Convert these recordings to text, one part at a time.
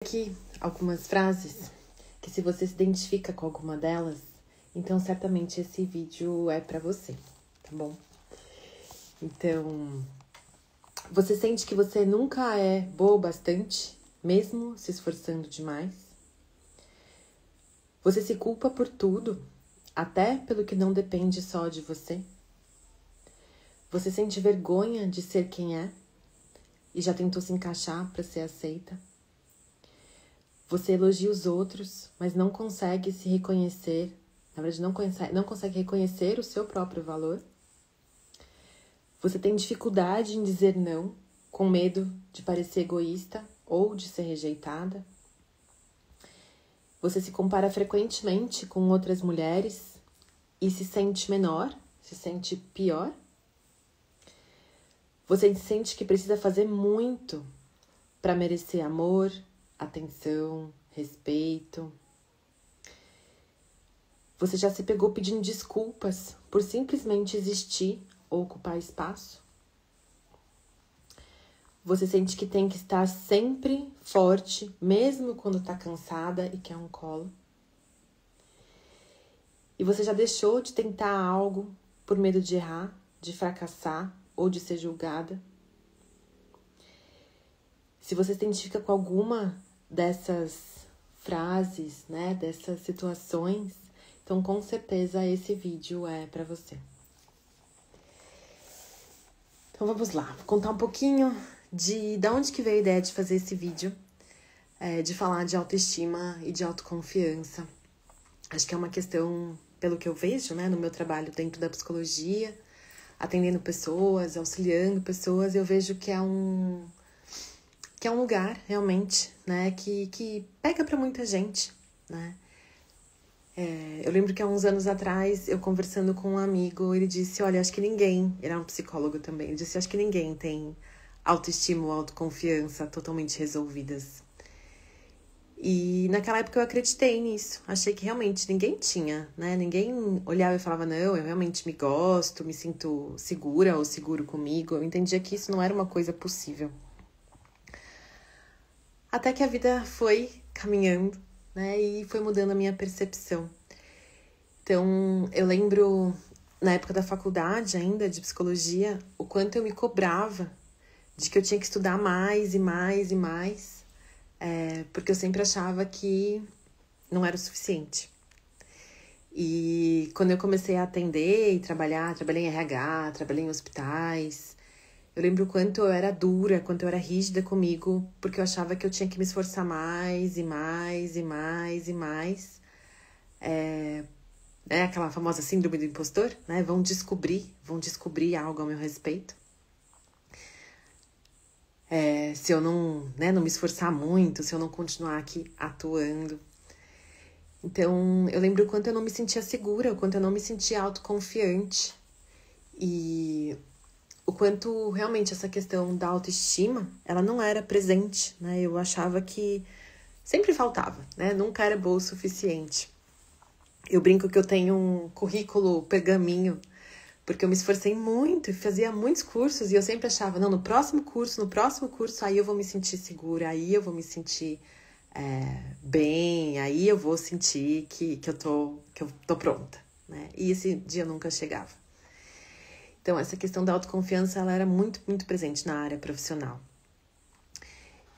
Aqui algumas frases que, se você se identifica com alguma delas, então certamente esse vídeo é pra você, tá bom? Então, você sente que você nunca é boa o bastante, mesmo se esforçando demais? Você se culpa por tudo, até pelo que não depende só de você? Você sente vergonha de ser quem é e já tentou se encaixar para ser aceita? Você elogia os outros, mas não consegue se reconhecer, na verdade não consegue reconhecer o seu próprio valor? Você tem dificuldade em dizer não, com medo de parecer egoísta ou de ser rejeitada? Você se compara frequentemente com outras mulheres e se sente menor, se sente pior? Você sente que precisa fazer muito para merecer amor, atenção, respeito? Você já se pegou pedindo desculpas por simplesmente existir ou ocupar espaço? Você sente que tem que estar sempre forte, mesmo quando tá cansada e quer um colo? E você já deixou de tentar algo por medo de errar, de fracassar ou de ser julgada? Se você se identifica com alguma dessas frases, né, dessas situações, então com certeza esse vídeo é pra você. Então vamos lá, vou contar um pouquinho de onde que veio a ideia de fazer esse vídeo, de falar de autoestima e de autoconfiança. Acho que é uma questão, pelo que eu vejo, né, no meu trabalho dentro da psicologia, atendendo pessoas, auxiliando pessoas, eu vejo que é um lugar, realmente, né, que pega pra muita gente, né. Eu lembro que há uns anos atrás, eu conversando com um amigo, ele disse, olha, acho que ninguém, ele era um psicólogo também, ele disse, acho que ninguém tem autoestima ou autoconfiança totalmente resolvidas. E naquela época eu acreditei nisso, achei que realmente ninguém tinha, né? Ninguém olhava e falava, não, eu realmente me gosto, me sinto segura ou seguro comigo. Eu entendia que isso não era uma coisa possível. Até que a vida foi caminhando, né? E foi mudando a minha percepção. Então, eu lembro, na época da faculdade ainda, de psicologia, o quanto eu me cobrava de que eu tinha que estudar mais e mais e mais, porque eu sempre achava que não era o suficiente. E quando eu comecei a atender e trabalhei em RH, trabalhei em hospitais, eu lembro o quanto eu era dura, quanto eu era rígida comigo, porque eu achava que eu tinha que me esforçar mais e mais e mais e mais. Aquela famosa síndrome do impostor, né? Vão descobrir algo ao meu respeito. Se eu não me esforçar muito, se eu não continuar aqui atuando. Então, eu lembro o quanto eu não me sentia segura, o quanto eu não me sentia autoconfiante. E o quanto realmente essa questão da autoestima, ela não era presente, né? Eu achava que sempre faltava, né? Nunca era boa o suficiente. Eu brinco que eu tenho um currículo pergaminho, porque eu me esforcei muito e fazia muitos cursos e eu sempre achava, não, no próximo curso, aí eu vou me sentir segura, aí eu vou me sentir bem, aí eu vou sentir que eu tô pronta, né? E esse dia nunca chegava. Então, essa questão da autoconfiança, ela era muito, muito presente na área profissional.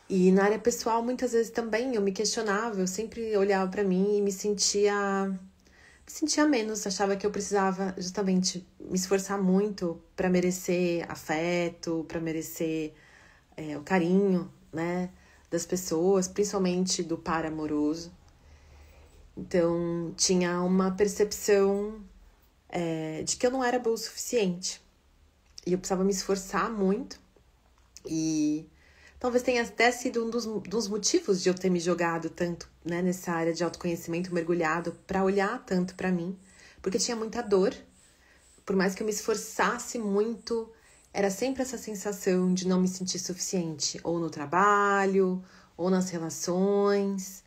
E na área pessoal, muitas vezes também, eu me questionava, eu sempre olhava pra mim e me sentia menos, achava que eu precisava justamente me esforçar muito para merecer afeto, para merecer o carinho, né, das pessoas, principalmente do par amoroso. Então, tinha uma percepção de que eu não era boa o suficiente. E eu precisava me esforçar muito. E talvez tenha até sido um dos motivos de eu ter me jogado tanto, né, nessa área de autoconhecimento, mergulhado, para olhar tanto para mim. Porque tinha muita dor. Por mais que eu me esforçasse muito, era sempre essa sensação de não me sentir suficiente. Ou no trabalho, ou nas relações.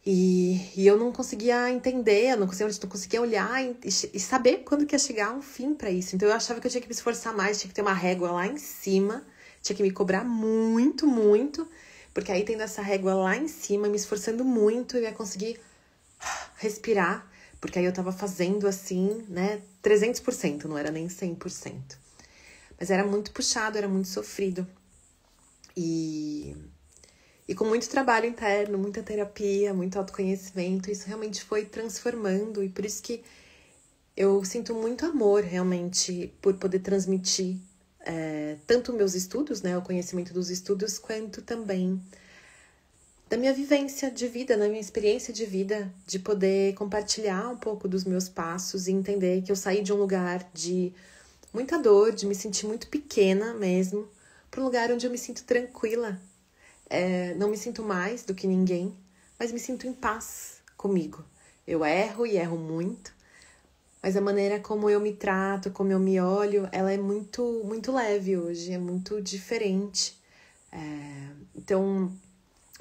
E eu não conseguia entender, eu não conseguia olhar e saber quando que ia chegar um fim para isso. Então eu achava que eu tinha que me esforçar mais, tinha que ter uma régua lá em cima, tinha que me cobrar muito, muito, Porque aí tendo essa régua lá em cima, me esforçando muito, eu ia conseguir respirar. Porque aí eu tava fazendo assim, né, 300%, não era nem 100%. Mas era muito puxado, era muito sofrido. E com muito trabalho interno, muita terapia, muito autoconhecimento, isso realmente foi transformando. E por isso que eu sinto muito amor, realmente, por poder transmitir tanto meus estudos, né, o conhecimento dos estudos, quanto também da minha vivência de vida, da minha experiência de vida, de poder compartilhar um pouco dos meus passos e entender que eu saí de um lugar de muita dor, de me sentir muito pequena mesmo, para um lugar onde eu me sinto tranquila. Não me sinto mais do que ninguém, mas me sinto em paz comigo. Eu erro e erro muito, mas a maneira como eu me trato, como eu me olho, ela é muito, muito leve hoje, é muito diferente. Então,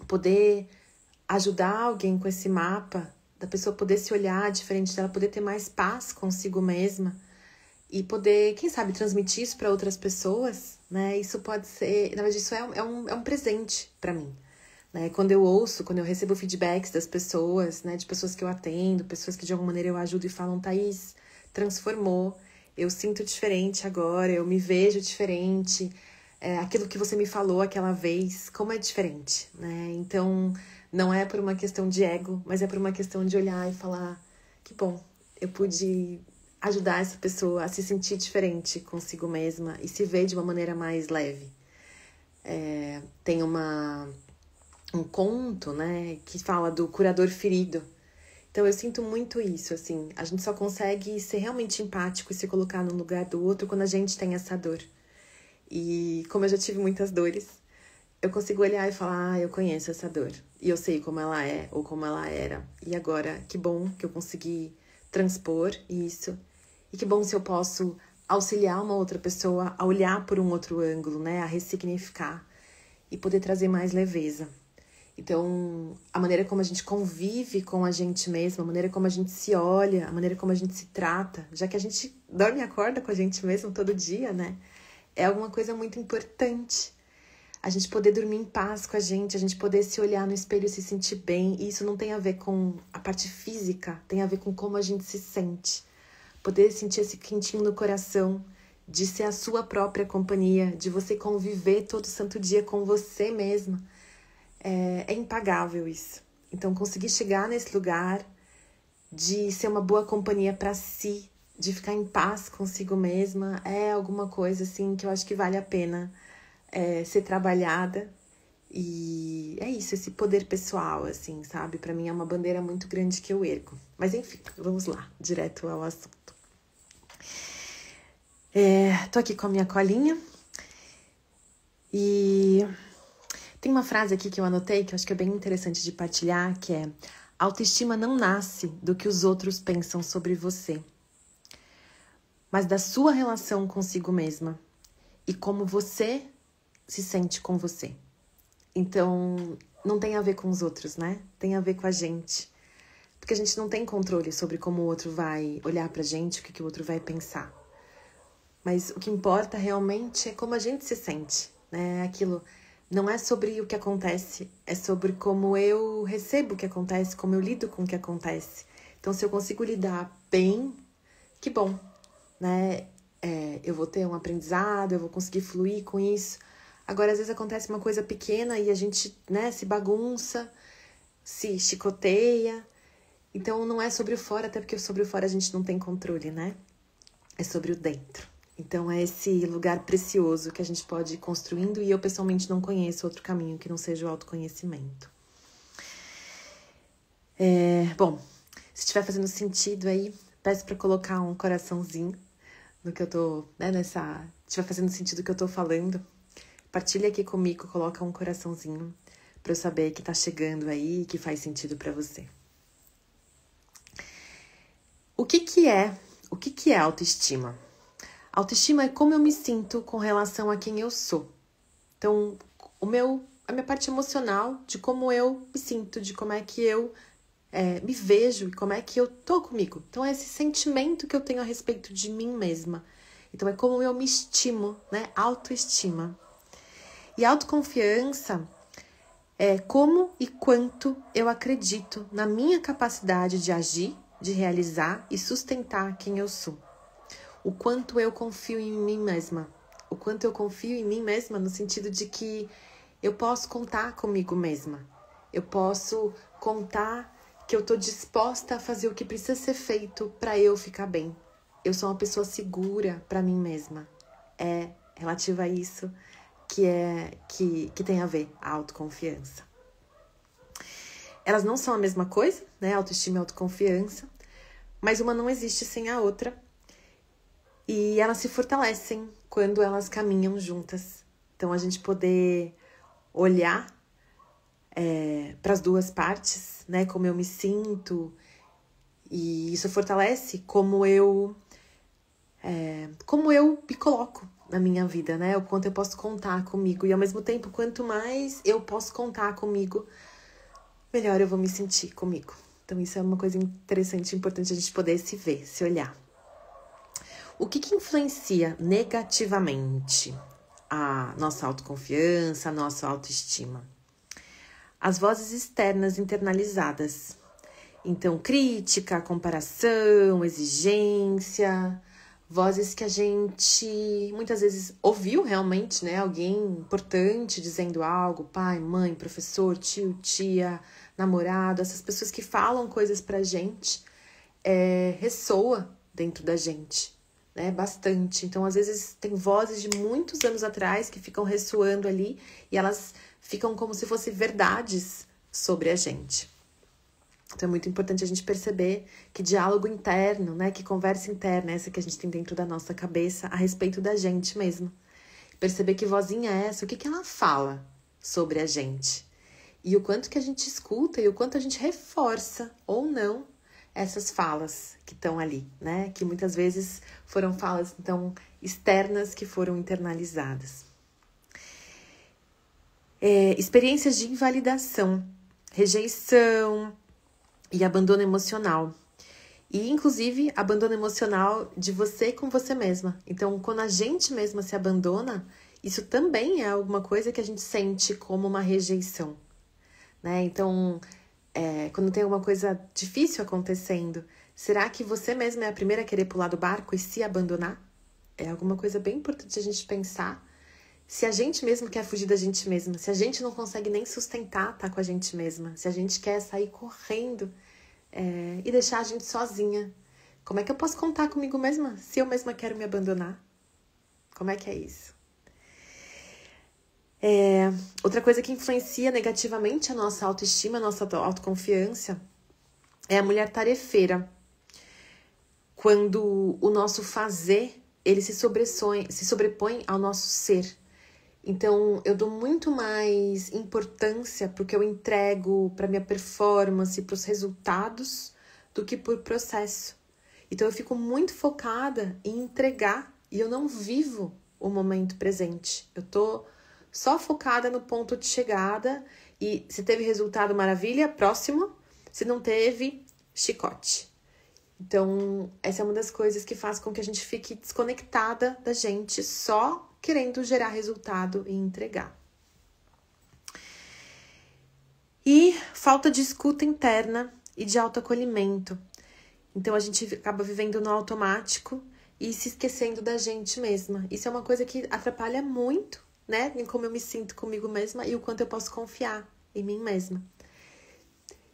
poder ajudar alguém com esse mapa, da pessoa poder se olhar diferente, dela poder ter mais paz consigo mesma e poder, quem sabe, transmitir isso para outras pessoas, né? Isso pode ser, na verdade, isso é um presente para mim, né? Quando eu recebo feedbacks das pessoas, né? De pessoas que eu atendo, pessoas que de alguma maneira eu ajudo e falam, Thaís, transformou, eu sinto diferente agora, eu me vejo diferente, aquilo que você me falou aquela vez, como é diferente, né? Então, não é por uma questão de ego, mas é por uma questão de olhar e falar, que bom, eu pude ajudar essa pessoa a se sentir diferente consigo mesma e se ver de uma maneira mais leve. Tem um conto, né, que fala do curador ferido. Então eu sinto muito isso, assim, a gente só consegue ser realmente empático e se colocar no lugar do outro quando a gente tem essa dor. E como eu já tive muitas dores, eu consigo olhar e falar, eu conheço essa dor. E eu sei como ela é ou como ela era. E agora, que bom que eu consegui transpor isso. E que bom se eu posso auxiliar uma outra pessoa a olhar por um outro ângulo, né? A ressignificar e poder trazer mais leveza. Então, a maneira como a gente convive com a gente mesma, a maneira como a gente se olha, a maneira como a gente se trata, já que a gente dorme e acorda com a gente mesmo todo dia, né? É alguma coisa muito importante. A gente poder dormir em paz com a gente poder se olhar no espelho e se sentir bem. E isso não tem a ver com a parte física, tem a ver com como a gente se sente. Poder sentir esse quentinho no coração, de ser a sua própria companhia, de você conviver todo santo dia com você mesma. É impagável isso. Então, conseguir chegar nesse lugar de ser uma boa companhia para si, de ficar em paz consigo mesma, é alguma coisa assim que eu acho que vale a pena ser trabalhada. E é isso, esse poder pessoal, assim, sabe? Para mim é uma bandeira muito grande que eu ergo. Mas enfim, vamos lá, direto ao assunto. Tô aqui com a minha colinha e tem uma frase aqui que eu anotei que eu acho que é bem interessante de partilhar, que é: autoestima não nasce do que os outros pensam sobre você, mas da sua relação consigo mesma e como você se sente com você. Então, não tem a ver com os outros, né? Tem a ver com a gente. Porque a gente não tem controle sobre como o outro vai olhar pra gente, o que o outro vai pensar. Mas o que importa realmente é como a gente se sente, né? Aquilo não é sobre o que acontece, é sobre como eu recebo o que acontece, como eu lido com o que acontece. Então, se eu consigo lidar bem, que bom, né? Eu vou ter um aprendizado, eu vou conseguir fluir com isso. Agora, às vezes acontece uma coisa pequena e a gente, né, se bagunça, se chicoteia. Então, não é sobre o fora, até porque sobre o fora a gente não tem controle, né? É sobre o dentro. Então, é esse lugar precioso que a gente pode ir construindo e eu, pessoalmente, não conheço outro caminho que não seja o autoconhecimento. Bom, se estiver fazendo sentido aí, peço para colocar um coraçãozinho no que eu tô, né, se estiver fazendo sentido o que eu tô falando. Partilha aqui comigo, coloca um coraçãozinho para eu saber que tá chegando aí e que faz sentido para você. O que é autoestima? Autoestima é como eu me sinto com relação a quem eu sou. Então, a minha parte emocional de como eu me sinto, de como é que eu me vejo e como é que eu tô comigo. Então, é esse sentimento que eu tenho a respeito de mim mesma. Então, é como eu me estimo, né? Autoestima. E autoconfiança como e quanto eu acredito na minha capacidade de agir, de realizar e sustentar quem eu sou. O quanto eu confio em mim mesma. O quanto eu confio em mim mesma no sentido de que eu posso contar comigo mesma. Eu posso contar que eu tô disposta a fazer o que precisa ser feito para eu ficar bem. Eu sou uma pessoa segura para mim mesma. É relativo a isso que tem a ver a autoconfiança. Elas não são a mesma coisa, né? Autoestima e autoconfiança, mas uma não existe sem a outra. E elas se fortalecem quando elas caminham juntas. Então, a gente poder olhar para as duas partes, né? Como eu me sinto. E isso fortalece como eu me coloco na minha vida, né? O quanto eu posso contar comigo. E, ao mesmo tempo, quanto mais eu posso contar comigo, melhor eu vou me sentir comigo. Então, isso é uma coisa interessante e importante a gente poder se ver, se olhar. O que influencia negativamente a nossa autoconfiança, a nossa autoestima? As vozes externas internalizadas. Então, crítica, comparação, exigência, vozes que a gente muitas vezes ouviu realmente, né? Alguém importante dizendo algo, pai, mãe, professor, tio, tia, namorado, essas pessoas que falam coisas pra gente, ressoa dentro da gente, né? Bastante. Então, às vezes, tem vozes de muitos anos atrás que ficam ressoando ali e elas ficam como se fossem verdades sobre a gente. Então, é muito importante a gente perceber que diálogo interno, né? Que conversa interna, essa que a gente tem dentro da nossa cabeça a respeito da gente mesmo. Perceber que vozinha é essa, o que ela fala sobre a gente. E o quanto que a gente escuta e o quanto a gente reforça ou não essas falas que estão ali, né? Que muitas vezes foram falas, então, externas que foram internalizadas. Experiências de invalidação, rejeição e abandono emocional. E, inclusive, abandono emocional de você com você mesma. Então, quando a gente mesma se abandona, isso também é alguma coisa que a gente sente como uma rejeição, né? Então, quando tem alguma coisa difícil acontecendo, será que você mesma é a primeira a querer pular do barco e se abandonar? É alguma coisa bem importante a gente pensar. Se a gente mesmo quer fugir da gente mesma, se a gente não consegue nem sustentar estar com a gente mesma, se a gente quer sair correndo e deixar a gente sozinha, como é que eu posso contar comigo mesma se eu mesma quero me abandonar? Como é que é isso? Outra coisa que influencia negativamente a nossa autoestima, a nossa autoconfiança, é a mulher tarefeira. Quando o nosso fazer, ele se sobrepõe ao nosso ser. Então, eu dou muito mais importância porque eu entrego para minha performance, para os resultados, do que por processo. Então, eu fico muito focada em entregar e eu não vivo o momento presente. Eu tô só focada no ponto de chegada e se teve resultado, maravilha, próximo. Se não teve, chicote. Então, essa é uma das coisas que faz com que a gente fique desconectada da gente, só querendo gerar resultado e entregar. E falta de escuta interna e de autoacolhimento. Então, a gente acaba vivendo no automático e se esquecendo da gente mesma. Isso é uma coisa que atrapalha muito, né? Em como eu me sinto comigo mesma e o quanto eu posso confiar em mim mesma.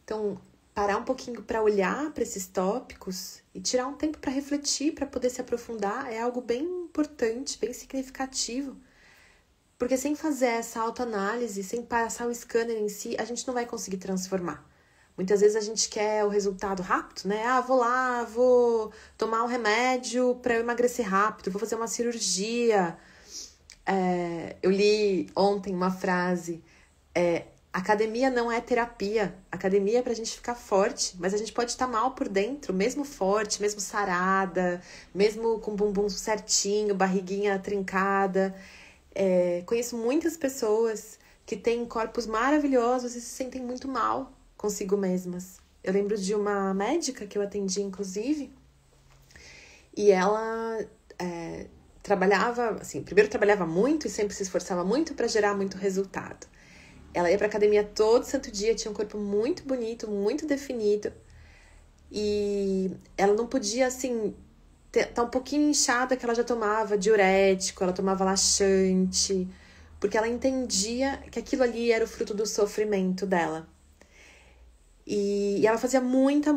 Então, parar um pouquinho para olhar para esses tópicos e tirar um tempo para refletir, para poder se aprofundar, é algo bem importante, bem significativo. Porque sem fazer essa autoanálise, sem passar o scanner em si, a gente não vai conseguir transformar. Muitas vezes a gente quer o resultado rápido, né? Vou tomar um remédio para eu emagrecer rápido, vou fazer uma cirurgia. Eu li ontem uma frase, academia não é terapia. Academia é pra gente ficar forte, mas a gente pode estar mal por dentro, mesmo forte, mesmo sarada, mesmo com o bumbum certinho, barriguinha trincada. Conheço muitas pessoas que têm corpos maravilhosos e se sentem muito mal consigo mesmas. Eu lembro de uma médica que eu atendi, inclusive, e ela trabalhava, assim, primeiro trabalhava muito e sempre se esforçava muito para gerar muito resultado. Ela ia pra academia todo santo dia, tinha um corpo muito bonito, muito definido. E ela não podia, assim, tá um pouquinho inchada, que ela já tomava diurético, ela tomava laxante, porque ela entendia que aquilo ali era o fruto do sofrimento dela. E ela fazia muita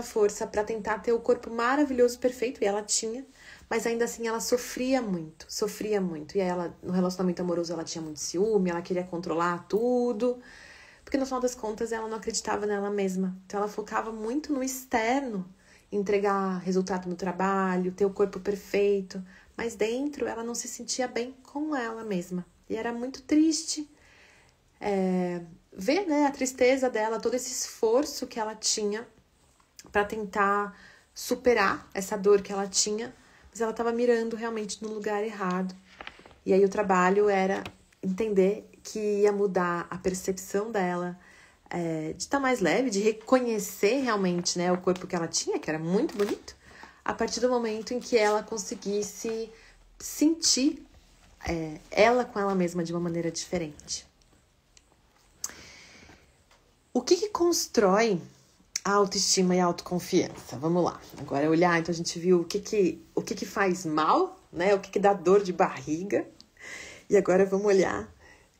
força para tentar ter o corpo maravilhoso, perfeito, e ela tinha, mas ainda assim ela sofria muito. E aí ela, no relacionamento amoroso, ela tinha muito ciúme, ela queria controlar tudo, porque no final das contas ela não acreditava nela mesma. Então ela focava muito no externo, entregar resultado no trabalho, ter o corpo perfeito, mas dentro ela não se sentia bem com ela mesma. E era muito triste ver, né, a tristeza dela, todo esse esforço que ela tinha para tentar superar essa dor que ela tinha, mas ela estava mirando realmente no lugar errado. E aí o trabalho era entender que ia mudar a percepção dela, de estar mais leve, de reconhecer realmente, né, o corpo que ela tinha, que era muito bonito, a partir do momento em que ela conseguisse sentir ela com ela mesma de uma maneira diferente. O que constrói a autoestima e a autoconfiança? Vamos lá. Agora olhar, então a gente viu o que faz mal, né? O que dá dor de barriga. E agora vamos olhar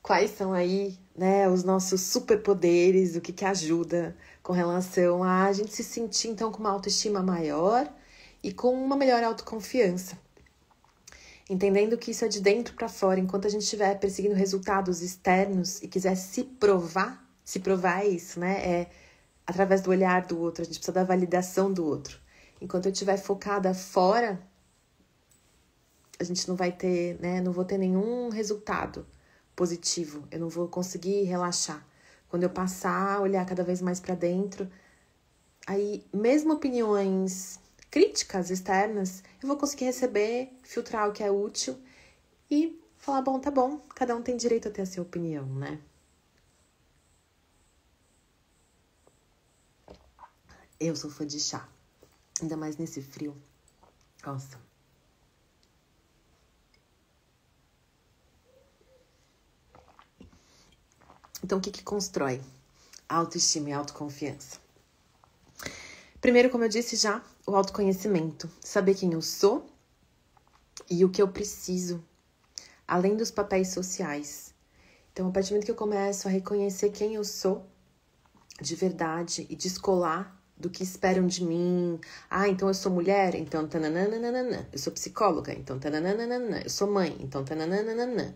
quais são aí, né, os nossos superpoderes, o que ajuda com relação a gente se sentir, então, com uma autoestima maior e com uma melhor autoconfiança. Entendendo que isso é de dentro para fora. Enquanto a gente estiver perseguindo resultados externos e quiser se provar é isso, né? É através do olhar do outro, a gente precisa da validação do outro. Enquanto eu estiver focada fora, a gente não vai ter, né? Não vou ter nenhum resultado positivo. Eu não vou conseguir relaxar. Quando eu passar a olhar cada vez mais para dentro, aí mesmo opiniões críticas externas, eu vou conseguir receber, filtrar o que é útil e falar, bom, tá bom, cada um tem direito a ter a sua opinião, né? Eu sou fã de chá, ainda mais nesse frio. Nossa. Então, o que constrói autoestima e autoconfiança? Primeiro, como eu disse já, o autoconhecimento. Saber quem eu sou e o que eu preciso, além dos papéis sociais. Então, a partir do momento que eu começo a reconhecer quem eu sou de verdade e descolar do que esperam de mim. Ah, então eu sou mulher, então tananana. Eu sou psicóloga, então tananana. Eu sou mãe, então tananana.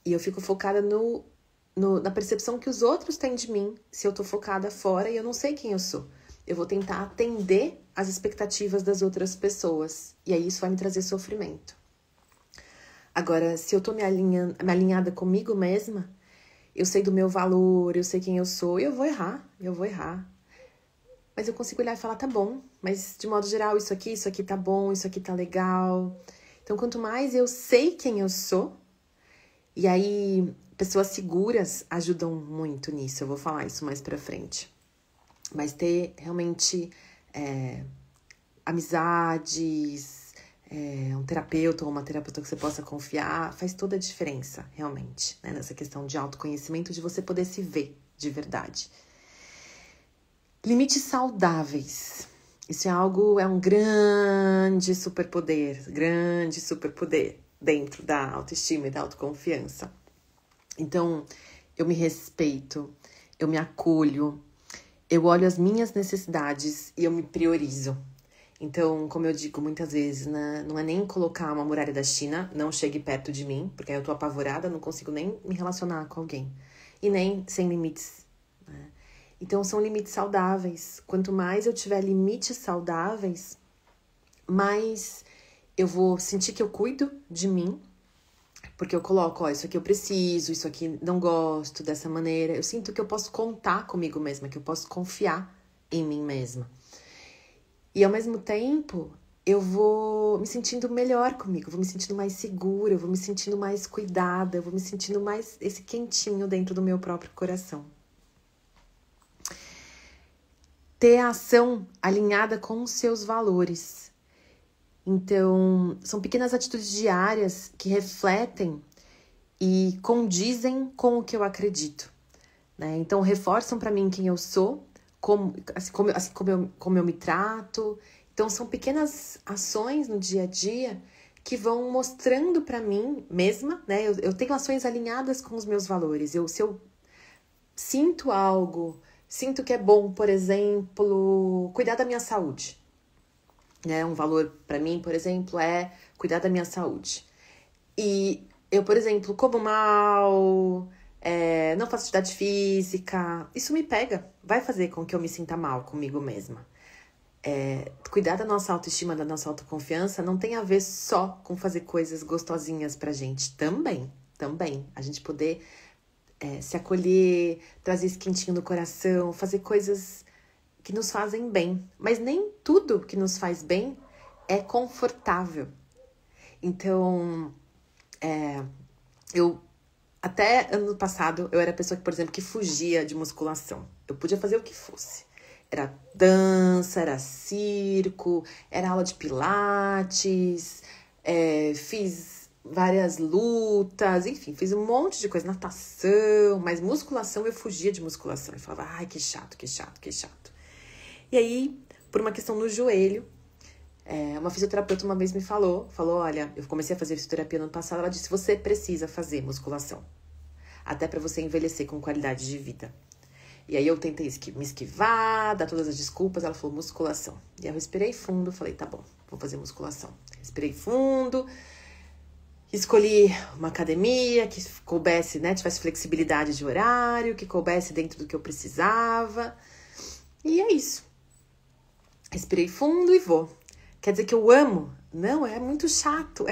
E eu fico focada na percepção que os outros têm de mim, se eu tô focada fora e eu não sei quem eu sou. Eu vou tentar atender às expectativas das outras pessoas. E aí isso vai me trazer sofrimento. Agora, se eu tô me alinhada comigo mesma, eu sei do meu valor, eu sei quem eu sou, eu vou errar. Mas eu consigo olhar e falar, tá bom, mas de modo geral, isso aqui tá bom, isso aqui tá legal. Então, quanto mais eu sei quem eu sou, e aí pessoas seguras ajudam muito nisso, eu vou falar isso mais pra frente. Mas ter realmente amizades, um terapeuta ou uma terapeuta que você possa confiar, faz toda a diferença, realmente, né? Nessa questão de autoconhecimento, de você poder se ver de verdade. Limites saudáveis. Isso é um grande superpoder dentro da autoestima e da autoconfiança. Então, eu me respeito, eu me acolho, eu olho as minhas necessidades e eu me priorizo. Então, como eu digo muitas vezes, né, não é nem colocar uma muralha da China, não chegue perto de mim, porque aí eu tô apavorada, não consigo nem me relacionar com alguém. E nem sem limites, né? Então, são limites saudáveis. Quanto mais eu tiver limites saudáveis, mais eu vou sentir que eu cuido de mim, porque eu coloco, isso aqui eu preciso, isso aqui não gosto, dessa maneira. Eu sinto que eu posso contar comigo mesma, que eu posso confiar em mim mesma. E, ao mesmo tempo, eu vou me sentindo melhor comigo, vou me sentindo mais segura, eu vou me sentindo mais cuidada, eu vou me sentindo mais esse quentinho dentro do meu próprio coração. Ter a ação alinhada com os seus valores. Então, são pequenas atitudes diárias que refletem e condizem com o que eu acredito, né? Então, reforçam para mim quem eu sou, como eu me trato. Então, são pequenas ações no dia a dia que vão mostrando para mim mesma, né? Eu tenho ações alinhadas com os meus valores. Se eu sinto algo, sinto que é bom, por exemplo, cuidar da minha saúde, né? Um valor para mim, por exemplo, é cuidar da minha saúde. E eu, por exemplo, como mal, não faço atividade física, isso me pega, vai fazer com que eu me sinta mal comigo mesma. Cuidar da nossa autoestima, da nossa autoconfiança, não tem a ver só com fazer coisas gostosinhas pra gente. Também. A gente poder se acolher, trazer esse quentinho no coração, fazer coisas que nos fazem bem. Mas nem tudo que nos faz bem é confortável. Então, eu até ano passado, eu era a pessoa que, por exemplo, que fugia de musculação. Eu podia fazer o que fosse. Era dança, era circo, era aula de pilates, fiz várias lutas, enfim, fiz um monte de coisa, natação, mas musculação eu fugia de musculação. Eu falava, ai, que chato. E aí, por uma questão no joelho, uma fisioterapeuta uma vez me falou, olha, eu comecei a fazer fisioterapia no ano passado, ela disse, você precisa fazer musculação, até para você envelhecer com qualidade de vida. E aí eu tentei me esquivar, dar todas as desculpas, ela falou musculação. E aí eu respirei fundo, falei, tá bom, vou fazer musculação. Respirei fundo, escolhi uma academia que coubesse, né, tivesse flexibilidade de horário, que coubesse dentro do que eu precisava. E é isso. Respirei fundo e vou. Quer dizer que eu amo? Não, é muito chato.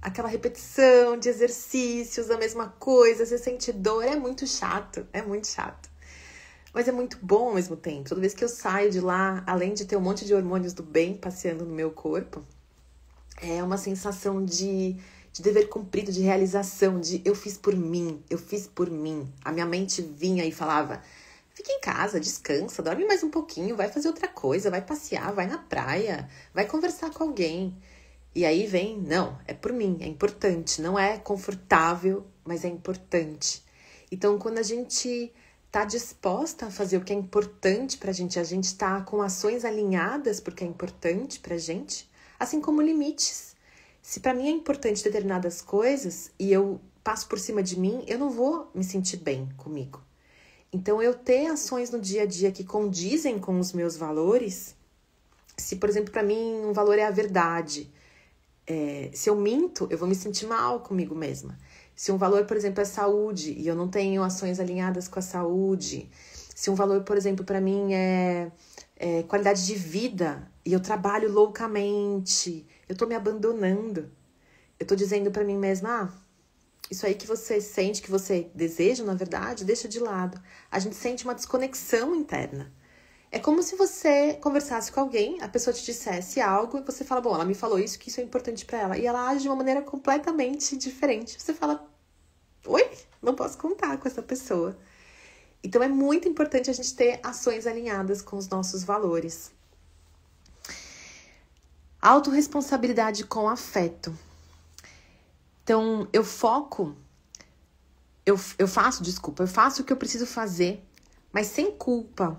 Aquela repetição de exercícios, a mesma coisa, você sente dor, é muito chato. Mas é muito bom ao mesmo tempo. Toda vez que eu saio de lá, além de ter um monte de hormônios do bem passeando no meu corpo, é uma sensação de dever cumprido, de realização, de eu fiz por mim. A minha mente vinha e falava, fica em casa, descansa, dorme mais um pouquinho, vai fazer outra coisa, vai passear, vai na praia, vai conversar com alguém. E aí vem, não, é por mim, é importante, não é confortável, mas é importante. Então, quando a gente tá disposta a fazer o que é importante pra gente, a gente tá com ações alinhadas porque é importante pra gente, assim como limites. Se pra mim é importante determinadas coisas e eu passo por cima de mim, eu não vou me sentir bem comigo. Então, eu ter ações no dia a dia que condizem com os meus valores, se, por exemplo, pra mim um valor é a verdade, se eu minto, eu vou me sentir mal comigo mesma. Se um valor, por exemplo, é saúde e eu não tenho ações alinhadas com a saúde, se um valor, por exemplo, para mim é qualidade de vida e eu trabalho loucamente, eu tô me abandonando. Eu tô dizendo para mim mesma, isso aí que você sente, que você deseja, na verdade, deixa de lado. A gente sente uma desconexão interna. É como se você conversasse com alguém, a pessoa te dissesse algo e você fala, bom, ela me falou isso, que isso é importante pra ela. E ela age de uma maneira completamente diferente. Você fala, oi, não posso contar com essa pessoa. Então é muito importante a gente ter ações alinhadas com os nossos valores. Autorresponsabilidade com afeto. Então, eu faço o que eu preciso fazer, mas sem culpa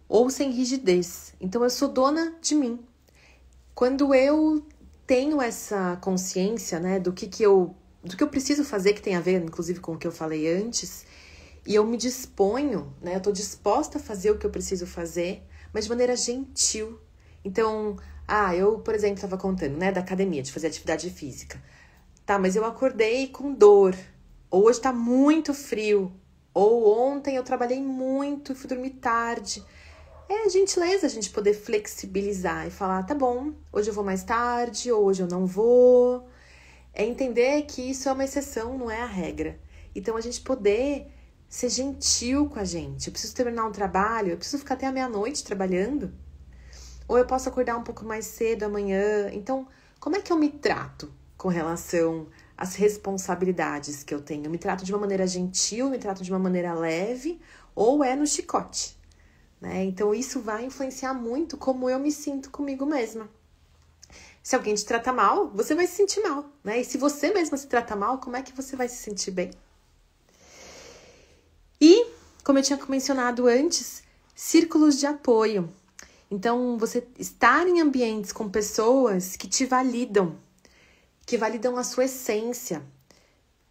ou sem rigidez. Então, eu sou dona de mim. Quando eu tenho essa consciência, né, do que eu preciso fazer, que tem a ver, inclusive, com o que eu falei antes, e eu me disponho, né, eu tô disposta a fazer o que eu preciso fazer, mas de maneira gentil. Então, eu, por exemplo, estava contando, né, da academia, de fazer atividade física. Tá, mas eu acordei com dor, ou hoje tá muito frio, ou ontem eu trabalhei muito e fui dormir tarde. É gentileza a gente poder flexibilizar e falar, tá bom, hoje eu vou mais tarde, ou hoje eu não vou. É entender que isso é uma exceção, não é a regra. Então, a gente poder ser gentil com a gente. Eu preciso terminar um trabalho, eu preciso ficar até a meia-noite trabalhando. Ou eu posso acordar um pouco mais cedo amanhã. Então, como é que eu me trato com relação às responsabilidades que eu tenho? Eu me trato de uma maneira gentil, me trato de uma maneira leve, ou é no chicote? Né? Então, isso vai influenciar muito como eu me sinto comigo mesma. Se alguém te trata mal, você vai se sentir mal, né? E se você mesma se trata mal, como é que você vai se sentir bem? E, como eu tinha mencionado antes, círculos de apoio. Então, você estar em ambientes com pessoas que te validam, que validam a sua essência.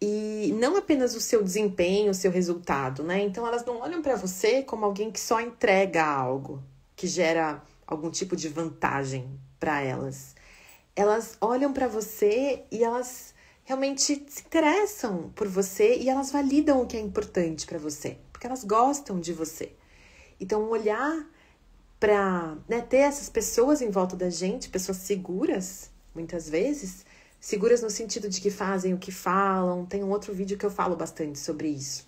E não apenas o seu desempenho, o seu resultado, né? Então, elas não olham para você como alguém que só entrega algo, que gera algum tipo de vantagem para elas. Elas olham para você e elas realmente se interessam por você e elas validam o que é importante para você, porque elas gostam de você. Então, olhar para, né, ter essas pessoas em volta da gente, pessoas seguras, muitas vezes, seguras no sentido de que fazem o que falam. Tem um outro vídeo que eu falo bastante sobre isso.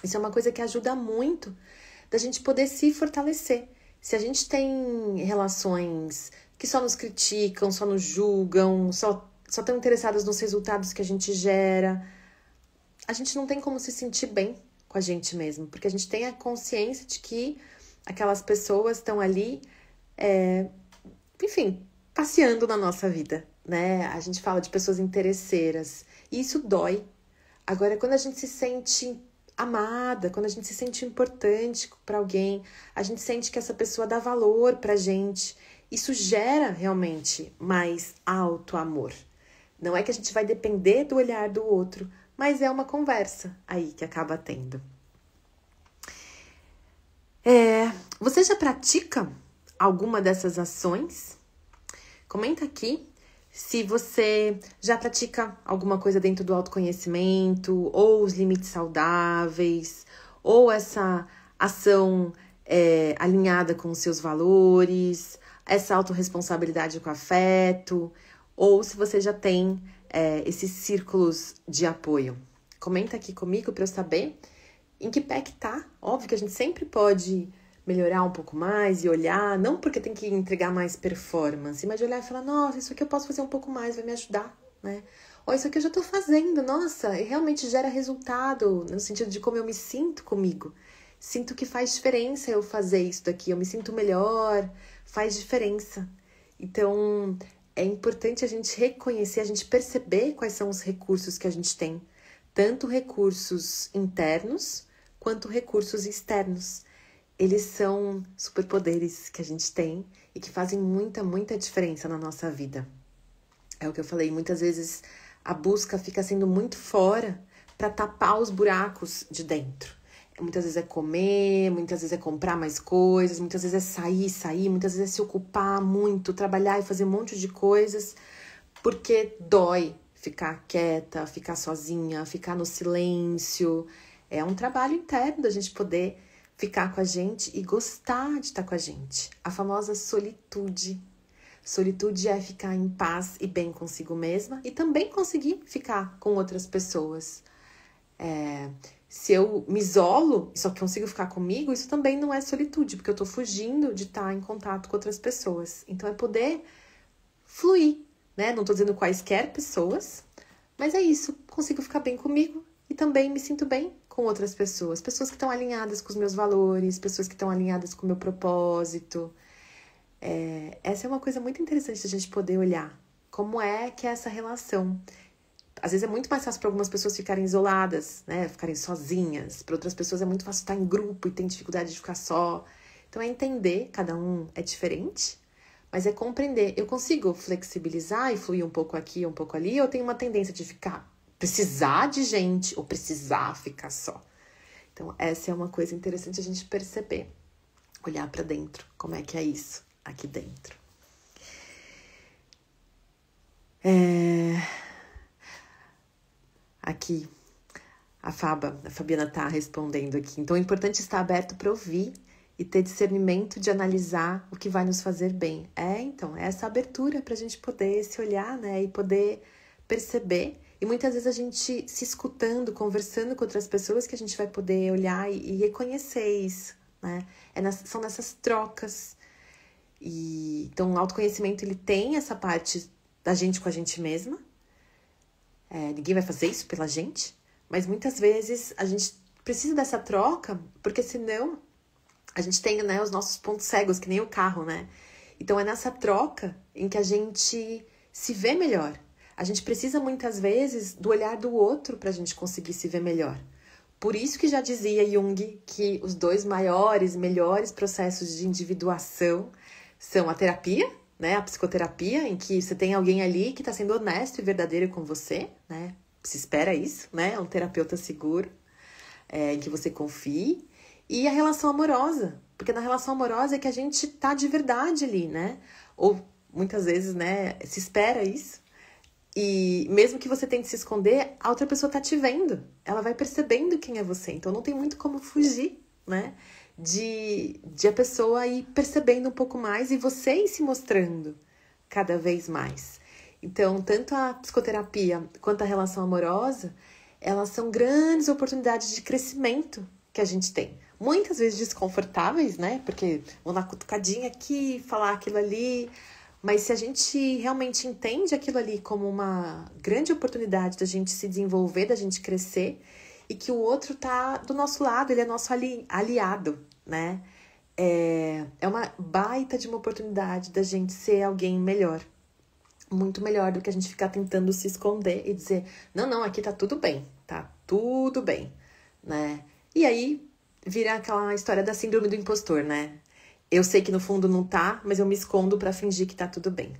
Isso é uma coisa que ajuda muito da gente poder se fortalecer. Se a gente tem relações que só nos criticam, só nos julgam, só estão interessadas nos resultados que a gente gera, a gente não tem como se sentir bem com a gente mesmo, porque a gente tem a consciência de que aquelas pessoas estão ali, enfim, passeando na nossa vida, né? A gente fala de pessoas interesseiras e isso dói. Agora, quando a gente se sente amada, quando a gente se sente importante para alguém, a gente sente que essa pessoa dá valor pra gente, isso gera realmente mais auto-amor. Não é que a gente vai depender do olhar do outro, mas é uma conversa aí que acaba tendo. Você já pratica alguma dessas ações? Comenta aqui se você já pratica alguma coisa dentro do autoconhecimento, ou os limites saudáveis, ou essa ação alinhada com os seus valores, essa autorresponsabilidade com afeto, ou se você já tem esses círculos de apoio. Comenta aqui comigo para eu saber em que pé que tá. Óbvio que a gente sempre pode melhorar um pouco mais e olhar, não porque tem que entregar mais performance, mas de olhar e falar, nossa, isso aqui eu posso fazer um pouco mais, vai me ajudar, né? Ou isso aqui eu já tô fazendo, nossa, e realmente gera resultado, no sentido de como eu me sinto comigo. Sinto que faz diferença eu fazer isso daqui, eu me sinto melhor, faz diferença. Então, é importante a gente reconhecer, a gente perceber quais são os recursos que a gente tem, tanto recursos internos quanto recursos externos. Eles são superpoderes que a gente tem e que fazem muita, muita diferença na nossa vida. É o que eu falei, muitas vezes a busca fica sendo muito fora para tapar os buracos de dentro. Muitas vezes é comer, muitas vezes é comprar mais coisas, muitas vezes é sair, muitas vezes é se ocupar muito, trabalhar e fazer um monte de coisas, porque dói ficar quieta, ficar sozinha, ficar no silêncio. É um trabalho interno da gente poder ficar com a gente e gostar de estar com a gente. A famosa solitude. Solitude é ficar em paz e bem consigo mesma e também conseguir ficar com outras pessoas. Se eu me isolo e só consigo ficar comigo, isso também não é solitude, porque eu tô fugindo de estar em contato com outras pessoas. Então é poder fluir, né? Não tô dizendo quaisquer pessoas, mas é isso. Consigo ficar bem comigo e também me sinto bem com outras pessoas. Pessoas que estão alinhadas com os meus valores, pessoas que estão alinhadas com o meu propósito. Essa é uma coisa muito interessante da gente poder olhar. Como é que é essa relação? Às vezes é muito mais fácil para algumas pessoas ficarem isoladas, né? Ficarem sozinhas. Para outras pessoas é muito fácil estar em grupo e tem dificuldade de ficar só. Então é entender, cada um é diferente, mas é compreender. Eu consigo flexibilizar e fluir um pouco aqui, um pouco ali, ou eu tenho uma tendência de precisar de gente ou precisar ficar só. Então essa é uma coisa interessante a gente perceber. Olhar para dentro, como é que é isso aqui dentro. Aqui, a Fabiana tá respondendo aqui. Então, é importante estar aberto para ouvir e ter discernimento de analisar o que vai nos fazer bem. Então, é essa abertura para a gente poder se olhar, né? E poder perceber. E muitas vezes a gente se escutando, conversando com outras pessoas, que a gente vai poder olhar e reconhecer isso, né? São nessas trocas. Então, o autoconhecimento, ele tem essa parte da gente com a gente mesma. Ninguém vai fazer isso pela gente, mas muitas vezes a gente precisa dessa troca, porque senão a gente tem, né, os nossos pontos cegos, que nem o carro, né? Então é nessa troca em que a gente se vê melhor. A gente precisa muitas vezes do olhar do outro para a gente conseguir se ver melhor. Por isso que já dizia Jung que os dois maiores, melhores processos de individuação são a terapia, né? A psicoterapia, em que você tem alguém ali que está sendo honesto e verdadeiro com você, né? Se espera isso, né? Um terapeuta seguro, em que você confie. E a relação amorosa, porque na relação amorosa é que a gente tá de verdade ali, né? Ou muitas vezes, né, se espera isso. E mesmo que você tente se esconder, a outra pessoa tá te vendo. Ela vai percebendo quem é você. Então não tem muito como fugir, né? De a pessoa ir percebendo um pouco mais e você ir se mostrando cada vez mais. Então, tanto a psicoterapia quanto a relação amorosa, elas são grandes oportunidades de crescimento que a gente tem. Muitas vezes desconfortáveis, né? Porque vou dar cutucadinha aqui, falar aquilo ali. Mas se a gente realmente entende aquilo ali como uma grande oportunidade da gente se desenvolver, da gente crescer, e que o outro tá do nosso lado, ele é nosso aliado, né? É uma baita de uma oportunidade da gente ser alguém melhor. Muito melhor do que a gente ficar tentando se esconder e dizer, não, aqui tá tudo bem, né? E aí vira aquela história da síndrome do impostor, né? Eu sei que no fundo não tá, mas eu me escondo pra fingir que tá tudo bem.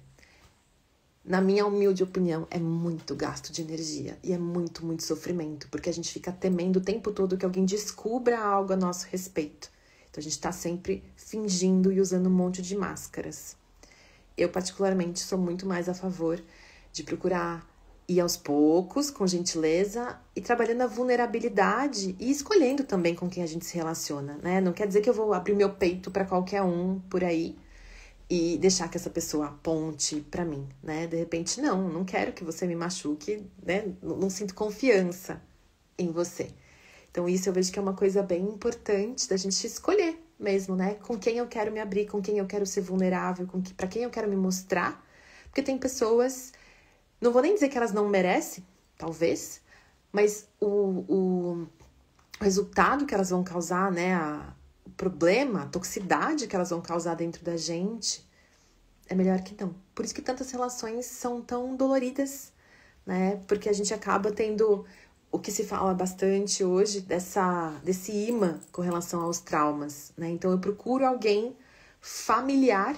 Na minha humilde opinião, é muito gasto de energia e é muito, muito sofrimento, porque a gente fica temendo o tempo todo que alguém descubra algo a nosso respeito. Então a gente tá sempre fingindo e usando um monte de máscaras. Eu, particularmente, sou muito mais a favor de procurar ir aos poucos, com gentileza, e trabalhando a vulnerabilidade e escolhendo também com quem a gente se relaciona, né? Não quer dizer que eu vou abrir meu peito para qualquer um por aí e deixar que essa pessoa aponte para mim, né? De repente, não quero que você me machuque, né? Não sinto confiança em você. Então, isso eu vejo que é uma coisa bem importante da gente escolher mesmo, né? Com quem eu quero me abrir, com quem eu quero ser vulnerável, para quem eu quero me mostrar. Porque tem pessoas, não vou nem dizer que elas não merecem, talvez, mas o resultado que elas vão causar, né? O problema, a toxicidade que elas vão causar dentro da gente é melhor que não. Por isso que tantas relações são tão doloridas, né? Porque a gente acaba tendo o que se fala bastante hoje desse imã com relação aos traumas, né? Então eu procuro alguém familiar,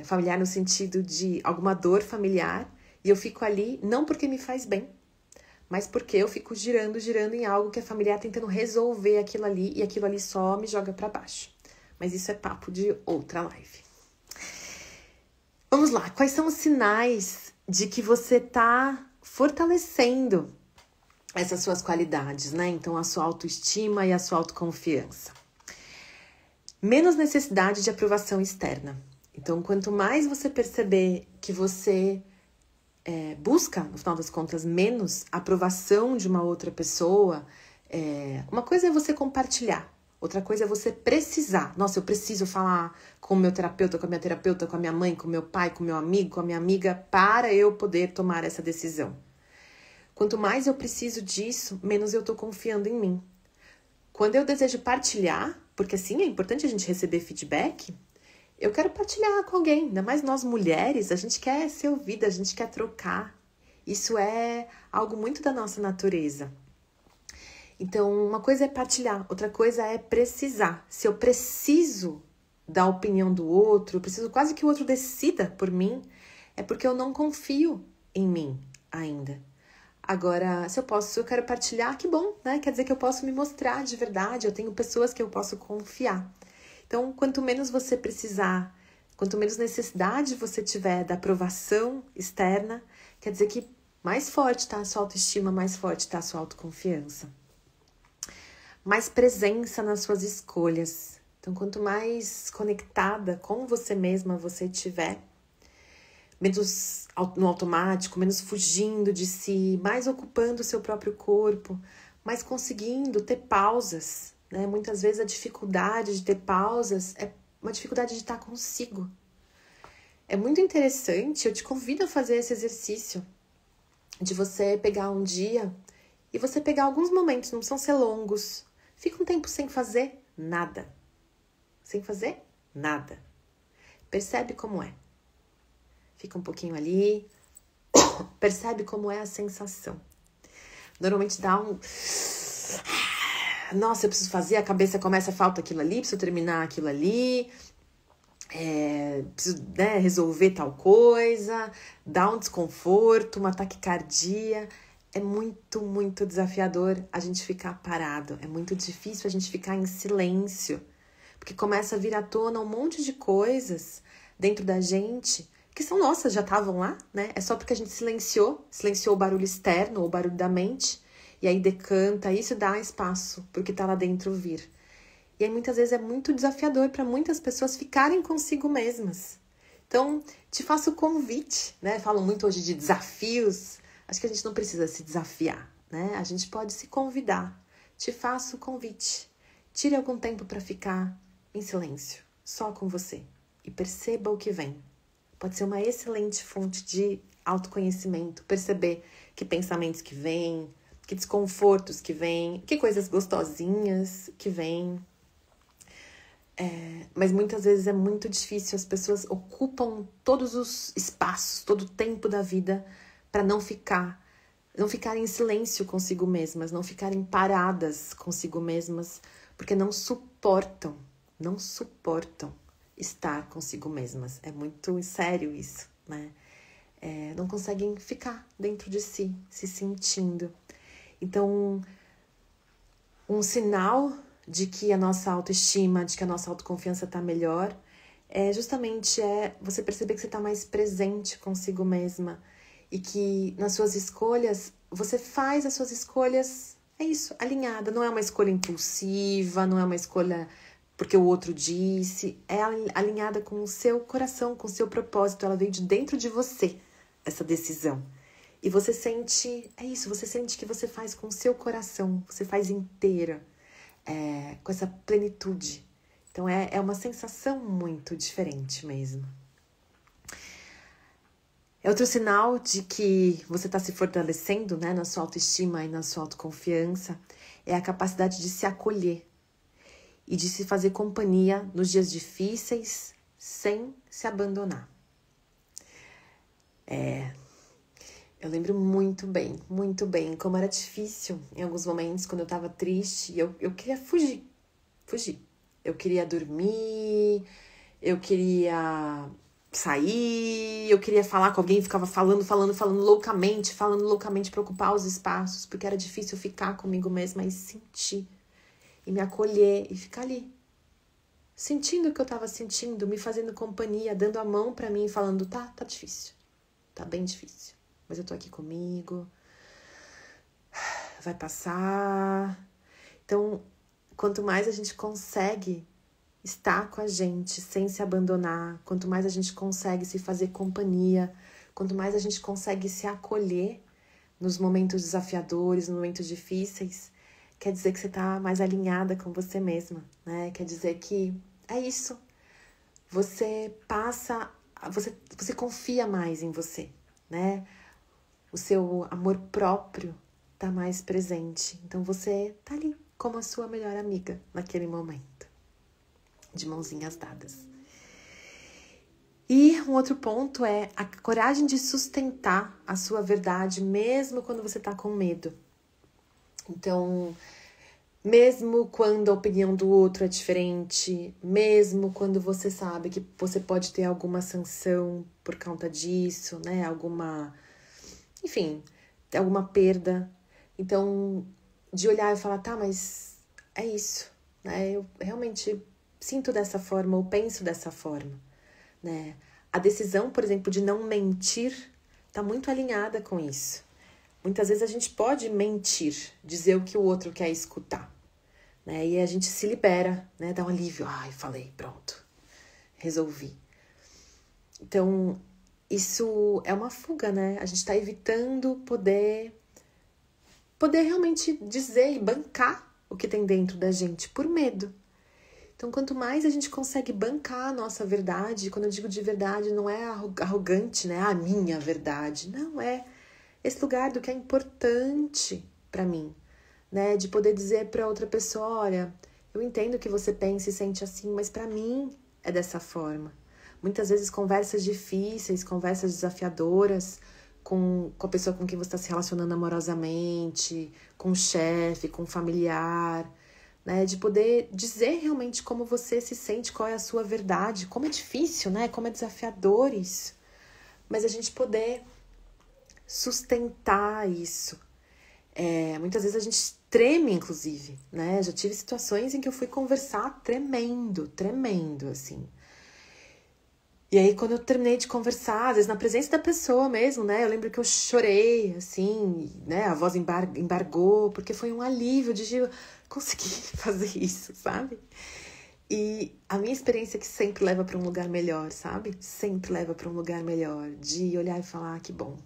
familiar no sentido de alguma dor familiar, e eu fico ali não porque me faz bem, mas porque eu fico girando em algo que é familiar, tentando resolver aquilo ali, e aquilo ali só me joga para baixo. Mas isso é papo de outra live. Vamos lá, quais são os sinais de que você tá fortalecendo essas suas qualidades, né? Então, a sua autoestima e a sua autoconfiança. Menos necessidade de aprovação externa. Então, quanto mais você perceber que você busca, no final das contas, menos aprovação de uma outra pessoa, uma coisa é você compartilhar, outra coisa é você precisar. Nossa, eu preciso falar com o meu terapeuta, com a minha terapeuta, com a minha mãe, com o meu pai, com o meu amigo, com a minha amiga, para eu poder tomar essa decisão. Quanto mais eu preciso disso, menos eu tô confiando em mim. Quando eu desejo partilhar, porque sim, é importante a gente receber feedback, eu quero partilhar com alguém. Ainda mais nós mulheres, a gente quer ser ouvida, a gente quer trocar. Isso é algo muito da nossa natureza. Então, uma coisa é partilhar, outra coisa é precisar. Se eu preciso da opinião do outro, eu preciso quase que o outro decida por mim, é porque eu não confio em mim ainda. Agora, se eu quero partilhar, que bom, né? Quer dizer que eu posso me mostrar de verdade, eu tenho pessoas que eu posso confiar. Então, quanto menos você precisar, quanto menos necessidade você tiver da aprovação externa, quer dizer que mais forte tá a sua autoestima, mais forte tá a sua autoconfiança. Mais presença nas suas escolhas. Então, quanto mais conectada com você mesma você tiver, menos no automático, menos fugindo de si, mais ocupando o seu próprio corpo, mais conseguindo ter pausas, né? Muitas vezes a dificuldade de ter pausas é uma dificuldade de estar consigo. É muito interessante, eu te convido a fazer esse exercício de você pegar um dia e você pegar alguns momentos, não precisam ser longos. Fica um tempo sem fazer nada. Sem fazer nada. Percebe como é. Fica um pouquinho ali. Percebe como é a sensação. Normalmente dá um... Nossa, eu preciso fazer, a cabeça começa, falta aquilo ali, preciso terminar aquilo ali, preciso, né, resolver tal coisa, dá um desconforto, uma taquicardia. É muito, muito desafiador a gente ficar parado. É muito difícil a gente ficar em silêncio, porque começa a vir à tona um monte de coisas dentro da gente que são nossas, já estavam lá, né? É só porque a gente silenciou o barulho externo, o barulho da mente, e aí decanta isso, dá espaço pro que tá lá dentro vir. E aí muitas vezes é muito desafiador para muitas pessoas ficarem consigo mesmas. Então, te faço o convite, né? Falam muito hoje de desafios. Acho que a gente não precisa se desafiar, né? A gente pode se convidar. Te faço o convite. Tire algum tempo para ficar em silêncio, só com você. E perceba o que vem. Pode ser uma excelente fonte de autoconhecimento. Perceber que pensamentos que vêm, que desconfortos que vêm, que coisas gostosinhas que vêm. Mas muitas vezes é muito difícil. As pessoas ocupam todos os espaços, todo o tempo da vida para não ficarem em silêncio consigo mesmas, não ficarem paradas consigo mesmas, porque não suportam estar consigo mesmas. É muito sério isso, né? Não conseguem ficar dentro de si, se sentindo. Então, um sinal de que a nossa autoestima, de que a nossa autoconfiança está melhor, justamente você perceber que você está mais presente consigo mesma e que nas suas escolhas, você faz as suas escolhas, alinhada. Não é uma escolha impulsiva, não é uma escolha porque o outro disse, é alinhada com o seu coração, com o seu propósito. Ela veio de dentro de você, essa decisão. E você sente, você sente que você faz com o seu coração, você faz inteira, com essa plenitude. Então é uma sensação muito diferente mesmo. Outro sinal de que você está se fortalecendo, né, na sua autoestima e na sua autoconfiança é a capacidade de se acolher e de se fazer companhia nos dias difíceis sem se abandonar. Eu lembro muito bem como era difícil em alguns momentos quando eu tava triste e eu queria fugir. Eu queria dormir, eu queria sair, eu queria falar com alguém, ficava falando loucamente para ocupar os espaços, porque era difícil ficar comigo mesma e sentir, e me acolher e ficar ali, sentindo o que eu tava sentindo, me fazendo companhia, dando a mão pra mim, falando, tá difícil, tá bem difícil, mas eu tô aqui comigo, vai passar. Então, quanto mais a gente consegue estar com a gente sem se abandonar, quanto mais a gente consegue se fazer companhia, quanto mais a gente consegue se acolher nos momentos desafiadores, nos momentos difíceis, quer dizer que você está mais alinhada com você mesma, né? Quer dizer que é isso. Você confia mais em você, né? O seu amor próprio está mais presente. Então você tá ali como a sua melhor amiga naquele momento, de mãozinhas dadas. E um outro ponto é a coragem de sustentar a sua verdade, mesmo quando você tá com medo. Então, mesmo quando a opinião do outro é diferente, mesmo quando você sabe que você pode ter alguma sanção por conta disso, né? Alguma perda. Então, de olhar e falar, tá, mas é isso, né? Eu realmente sinto dessa forma, ou penso dessa forma, né? A decisão, por exemplo, de não mentir tá muito alinhada com isso. Muitas vezes a gente pode mentir, dizer o que o outro quer escutar, né? E a gente se libera, né? Dá um alívio. Ai, falei, pronto, resolvi. Então, isso é uma fuga, né? A gente tá evitando poder realmente dizer e bancar o que tem dentro da gente por medo. Então, quanto mais a gente consegue bancar a nossa verdade, quando eu digo de verdade, não é arrogante, né? A minha verdade. Não, é esse lugar do que é importante para mim, né? De poder dizer para outra pessoa, olha, eu entendo que você pensa e sente assim, mas para mim é dessa forma. Muitas vezes conversas difíceis, conversas desafiadoras com a pessoa com quem você está se relacionando amorosamente, com o chefe, com o familiar, né? De poder dizer realmente como você se sente, qual é a sua verdade, como é difícil, né? Como é desafiador isso. Mas a gente poder sustentar isso. Muitas vezes a gente treme, inclusive, né? Já tive situações em que eu fui conversar tremendo, assim. E aí, quando eu terminei de conversar, às vezes na presença da pessoa mesmo, né? Eu lembro que eu chorei, assim, né? A voz embargou, porque foi um alívio de eu conseguir fazer isso, sabe? E a minha experiência é que sempre leva para um lugar melhor, sabe? Sempre leva para um lugar melhor, de olhar e falar, que bom,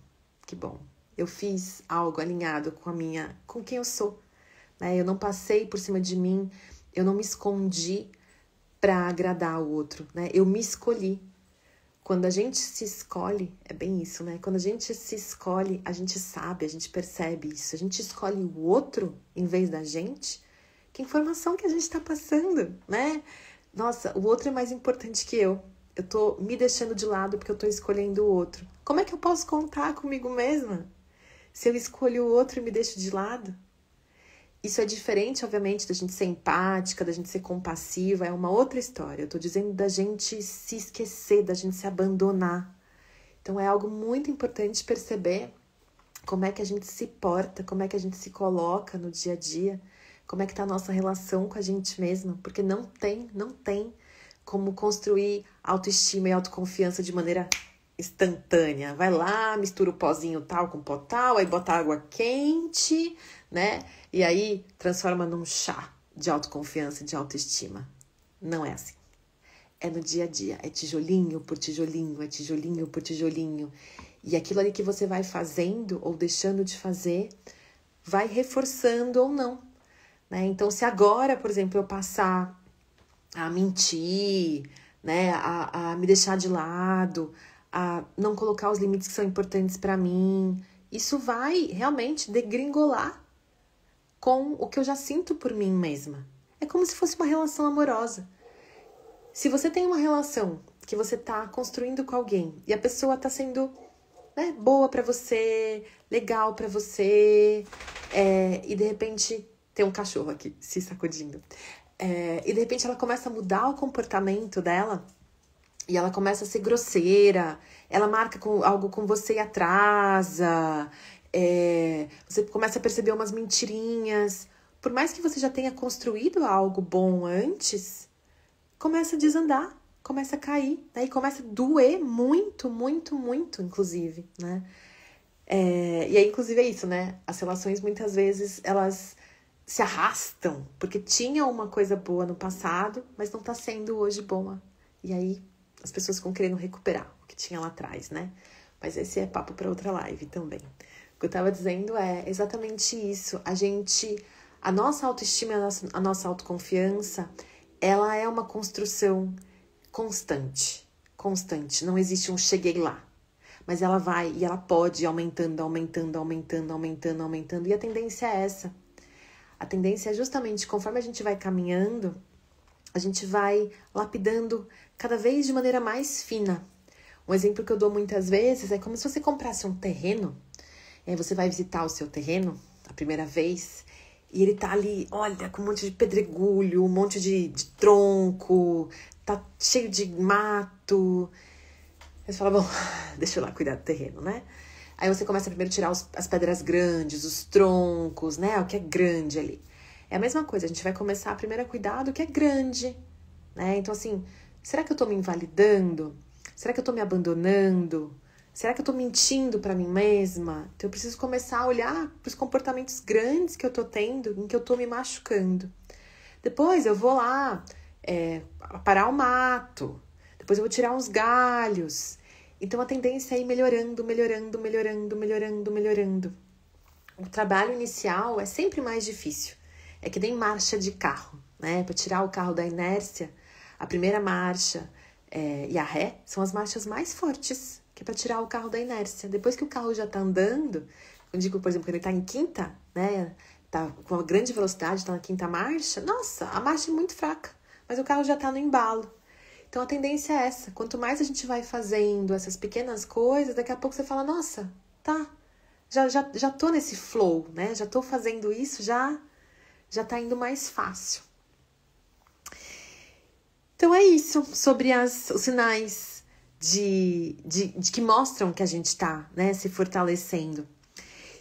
que bom. Eu fiz algo alinhado com quem eu sou, né? Eu não passei por cima de mim, eu não me escondi para agradar o outro, né? Eu me escolhi. Quando a gente se escolhe, é bem isso, né? Quando a gente se escolhe, a gente sabe, a gente percebe isso. A gente escolhe o outro em vez da gente. Que informação que a gente está passando, né? Nossa, o outro é mais importante que eu. Eu tô me deixando de lado porque eu tô escolhendo o outro. Como é que eu posso contar comigo mesma? Se eu escolho o outro e me deixo de lado? Isso é diferente, obviamente, da gente ser empática, da gente ser compassiva, é uma outra história. Eu tô dizendo da gente se esquecer, da gente se abandonar. Então é algo muito importante perceber como é que a gente se porta, como é que a gente se coloca no dia a dia, como é que tá a nossa relação com a gente mesma, porque não tem como construir autoestima e autoconfiança de maneira instantânea. Vai lá, mistura o pozinho tal com pó tal, aí bota água quente, né? E aí transforma num chá de autoconfiança e de autoestima. Não é assim. É no dia a dia, é tijolinho por tijolinho, é tijolinho por tijolinho. E aquilo ali que você vai fazendo ou deixando de fazer, vai reforçando ou não, né? Então, se agora, por exemplo, eu passar a mentir, né, a me deixar de lado, a não colocar os limites que são importantes para mim, isso vai realmente degringolar com o que eu já sinto por mim mesma. É como se fosse uma relação amorosa. Se você tem uma relação que você tá construindo com alguém e a pessoa tá sendo, né, boa pra você, legal pra você, e de repente tem um cachorro aqui se sacudindo, e de repente ela começa a mudar o comportamento dela e ela começa a ser grosseira, ela marca algo com você e atrasa, você começa a perceber umas mentirinhas. Por mais que você já tenha construído algo bom antes, começa a desandar, começa a cair, né? E começa a doer muito, muito, muito, inclusive, né? E aí, inclusive, é isso, né? As relações, muitas vezes, elas se arrastam, porque tinha uma coisa boa no passado, mas não tá sendo hoje boa. E aí, as pessoas ficam querendo recuperar o que tinha lá atrás, né? Mas esse é papo para outra live também. O que eu tava dizendo é exatamente isso. A nossa autoestima, a nossa autoconfiança, ela é uma construção constante. Não existe um cheguei lá. Mas ela vai e ela pode ir aumentando. E a tendência é essa. A tendência é justamente, conforme a gente vai caminhando, a gente vai lapidando cada vez de maneira mais fina. Um exemplo que eu dou muitas vezes é como se você comprasse um terreno, e aí você vai visitar o seu terreno a primeira vez, e ele tá ali, olha, com um monte de pedregulho, um monte de tronco, tá cheio de mato. Aí você fala, bom, deixa eu lá cuidar do terreno, né? Aí você começa primeiro a tirar as pedras grandes, os troncos, né? O que é grande ali. É a mesma coisa, a gente vai começar primeiro a cuidar do que é grande, né? Então, assim, será que eu tô me invalidando? Será que eu tô me abandonando? Será que eu tô mentindo pra mim mesma? Então, eu preciso começar a olhar pros comportamentos grandes que eu tô tendo, em que eu tô me machucando. Depois, eu vou lá parar o mato. Depois, eu vou tirar uns galhos. Então, a tendência é ir melhorando. O trabalho inicial é sempre mais difícil. É que nem marcha de carro, né? Para tirar o carro da inércia, a primeira marcha e a ré são as marchas mais fortes, que é para tirar o carro da inércia. Depois que o carro já tá andando, eu digo, por exemplo, quando ele tá em quinta, né? Tá com uma grande velocidade, tá na quinta marcha, nossa, a marcha é muito fraca, mas o carro já tá no embalo. Então a tendência é essa. Quanto mais a gente vai fazendo essas pequenas coisas, daqui a pouco você fala, nossa, tá, já tô nesse flow, né? Já tô fazendo isso, já tá indo mais fácil. Então é isso, sobre os sinais de que mostram que a gente tá, né, se fortalecendo.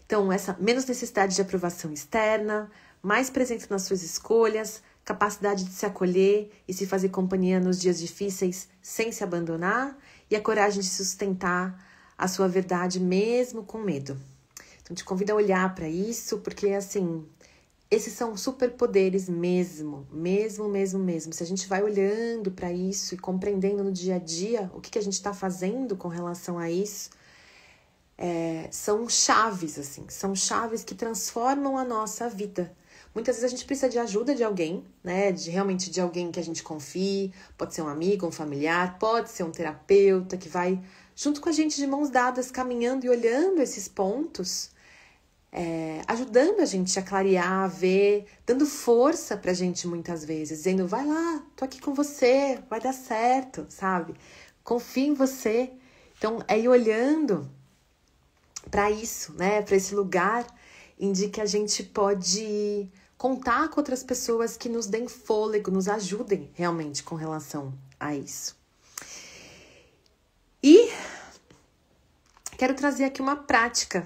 Então, essa menos necessidade de aprovação externa, mais presente nas suas escolhas, capacidade de se acolher e se fazer companhia nos dias difíceis sem se abandonar e a coragem de sustentar a sua verdade mesmo com medo. Então, te convido a olhar para isso, porque, assim, esses são superpoderes mesmo. Se a gente vai olhando para isso e compreendendo no dia a dia o que a gente está fazendo com relação a isso, são chaves, assim, são chaves que transformam a nossa vida. Muitas vezes a gente precisa de ajuda de alguém, né? Realmente de alguém que a gente confie, pode ser um amigo, um familiar, pode ser um terapeuta que vai junto com a gente de mãos dadas, caminhando e olhando esses pontos, ajudando a gente a clarear, a ver, dando força pra gente muitas vezes, dizendo, vai lá, tô aqui com você, vai dar certo, sabe? Confia em você. Então, é ir olhando para isso, né? Para esse lugar em que a gente pode contar com outras pessoas que nos deem fôlego, nos ajudem realmente com relação a isso. E quero trazer aqui uma prática.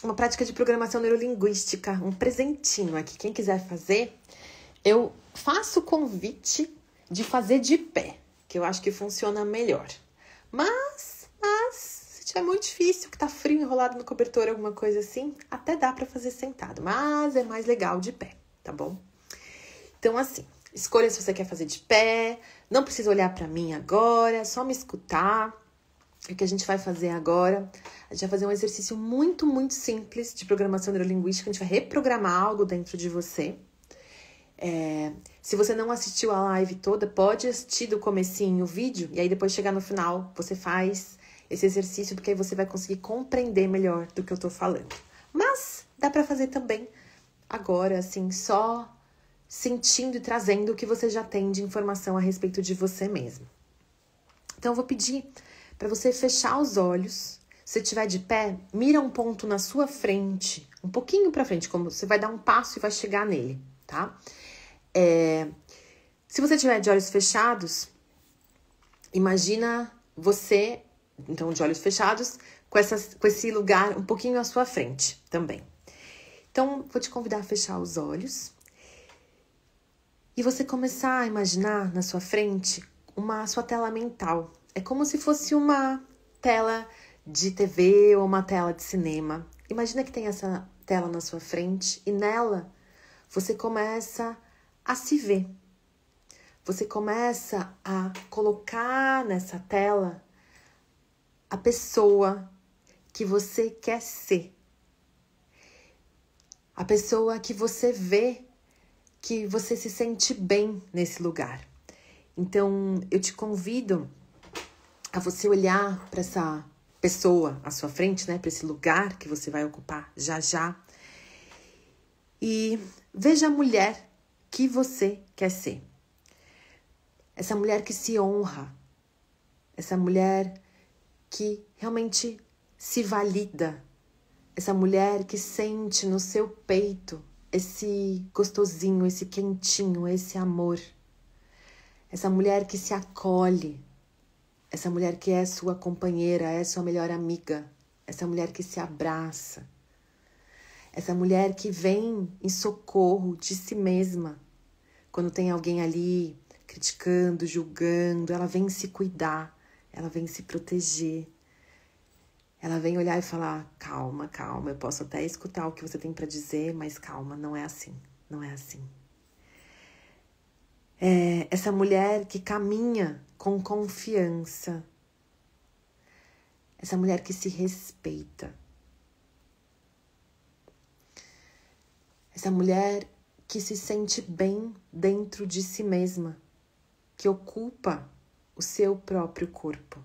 Uma prática de programação neurolinguística, um presentinho aqui. Quem quiser fazer, eu faço o convite de fazer de pé, que eu acho que funciona melhor. Mas se tiver muito difícil, que tá frio, enrolado no cobertor, alguma coisa assim, até dá pra fazer sentado, mas é mais legal de pé, tá bom? Então, assim, escolha se você quer fazer de pé, não precisa olhar pra mim agora, é só me escutar. O que a gente vai fazer agora? A gente vai fazer um exercício muito, muito simples de programação neurolinguística. A gente vai reprogramar algo dentro de você. Se você não assistiu a live toda, pode assistir do comecinho o vídeo e aí depois chegar no final, você faz esse exercício, porque aí você vai conseguir compreender melhor do que eu tô falando. Mas dá pra fazer também agora, assim, só sentindo e trazendo o que você já tem de informação a respeito de você mesmo. Então, eu vou pedir para você fechar os olhos. Se você estiver de pé, mira um ponto na sua frente, um pouquinho para frente, como você vai dar um passo e vai chegar nele, tá? Se você tiver de olhos fechados, imagina você, então, de olhos fechados, com esse lugar um pouquinho à sua frente também. Então, vou te convidar a fechar os olhos e você começar a imaginar na sua frente a sua tela mental. É como se fosse uma tela de TV ou uma tela de cinema. Imagina que tem essa tela na sua frente e nela você começa a se ver. Você começa a colocar nessa tela a pessoa que você quer ser. A pessoa que você vê que você se sente bem nesse lugar. Então, eu te convido a você olhar para essa pessoa à sua frente, né, para esse lugar que você vai ocupar já já, e veja a mulher que você quer ser. Essa mulher que se honra, essa mulher que realmente se valida, essa mulher que sente no seu peito esse gostosinho, esse quentinho, esse amor. Essa mulher que se acolhe, essa mulher que é sua companheira, é sua melhor amiga, essa mulher que se abraça, essa mulher que vem em socorro de si mesma. Quando tem alguém ali criticando, julgando, ela vem se cuidar, ela vem se proteger. Ela vem olhar e falar, calma, calma, eu posso até escutar o que você tem para dizer, mas calma, não é assim, não é assim. Essa mulher que caminha com confiança. Essa mulher que se respeita. Essa mulher que se sente bem dentro de si mesma, que ocupa o seu próprio corpo.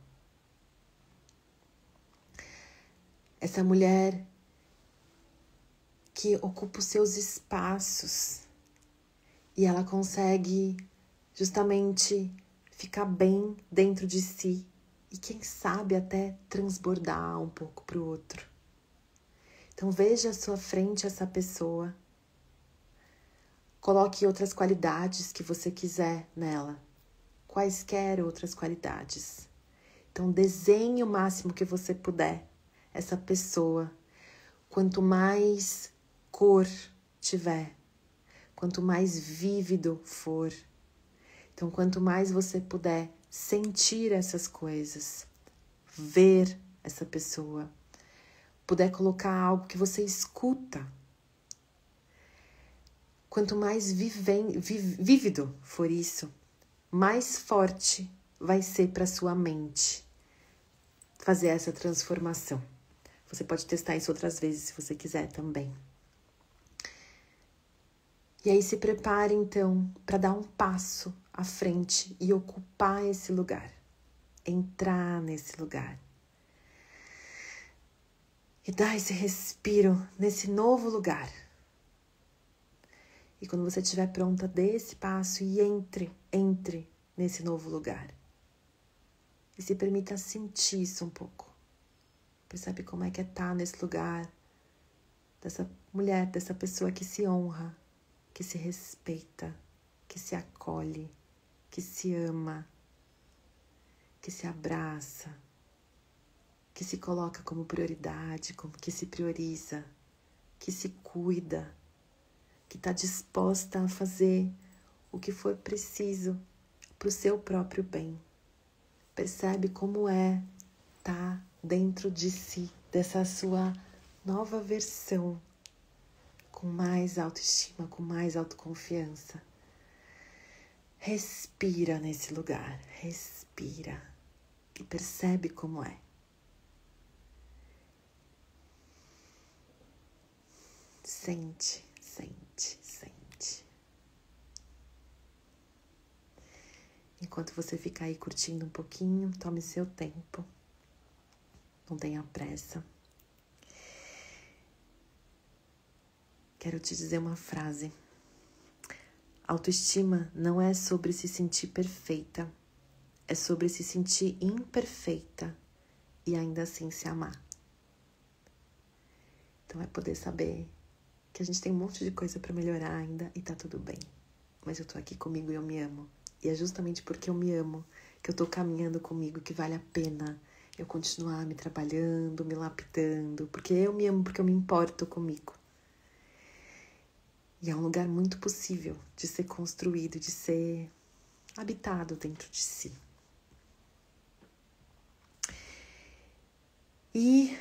Essa mulher que ocupa os seus espaços e ela consegue justamente ficar bem dentro de si e quem sabe até transbordar um pouco para o outro. Então veja à sua frente essa pessoa, coloque outras qualidades que você quiser nela, quaisquer outras qualidades. Então desenhe o máximo que você puder essa pessoa. Quanto mais cor tiver, quanto mais vívido for, então quanto mais você puder sentir essas coisas, ver essa pessoa, puder colocar algo que você escuta, quanto mais vívido for isso, mais forte vai ser para sua mente fazer essa transformação. Você pode testar isso outras vezes se você quiser também. E aí se prepare então para dar um passo à frente e ocupar esse lugar. Entrar nesse lugar. E dar esse respiro nesse novo lugar. E quando você estiver pronta, dê esse passo e entre nesse novo lugar. E se permita sentir isso um pouco. Percebe como é que é estar nesse lugar dessa mulher, dessa pessoa que se honra, que se respeita, que se acolhe, que se ama, que se abraça, que se coloca como prioridade, como que se prioriza, que se cuida, que está disposta a fazer o que for preciso para o seu próprio bem. Percebe como é estar dentro de si, dessa sua nova versão, com mais autoestima, com mais autoconfiança. Respira nesse lugar, respira e percebe como é. Sente, sente, sente. Enquanto você ficar aí curtindo um pouquinho, tome seu tempo. Não tenha pressa. Quero te dizer uma frase. Autoestima não é sobre se sentir perfeita. É sobre se sentir imperfeita e ainda assim se amar. Então é poder saber que a gente tem um monte de coisa para melhorar ainda e tá tudo bem. Mas eu tô aqui comigo e eu me amo. E é justamente porque eu me amo que eu tô caminhando comigo que vale a pena eu continuar me trabalhando, me lapidando, porque eu me amo, porque eu me importo comigo. E é um lugar muito possível de ser construído, de ser habitado dentro de si. E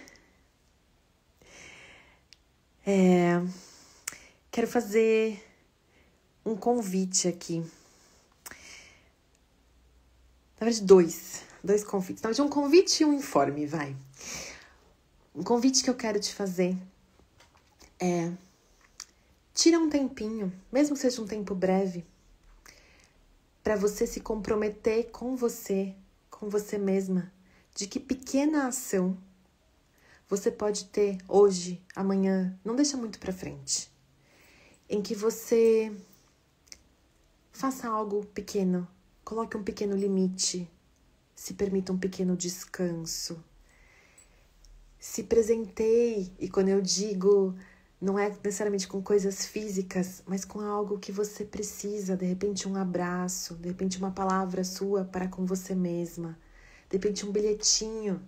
quero fazer um convite aqui. Na verdade, dois convites. Na verdade, um convite e um informe, vai. Um convite que eu quero te fazer é: tira um tempinho, mesmo que seja um tempo breve, para você se comprometer com você mesma, de que pequena ação você pode ter hoje, amanhã, não deixa muito para frente, em que você faça algo pequeno, coloque um pequeno limite, se permita um pequeno descanso, se presenteie, e quando eu digo, não é necessariamente com coisas físicas, mas com algo que você precisa, de repente um abraço, de repente uma palavra sua para com você mesma, de repente um bilhetinho,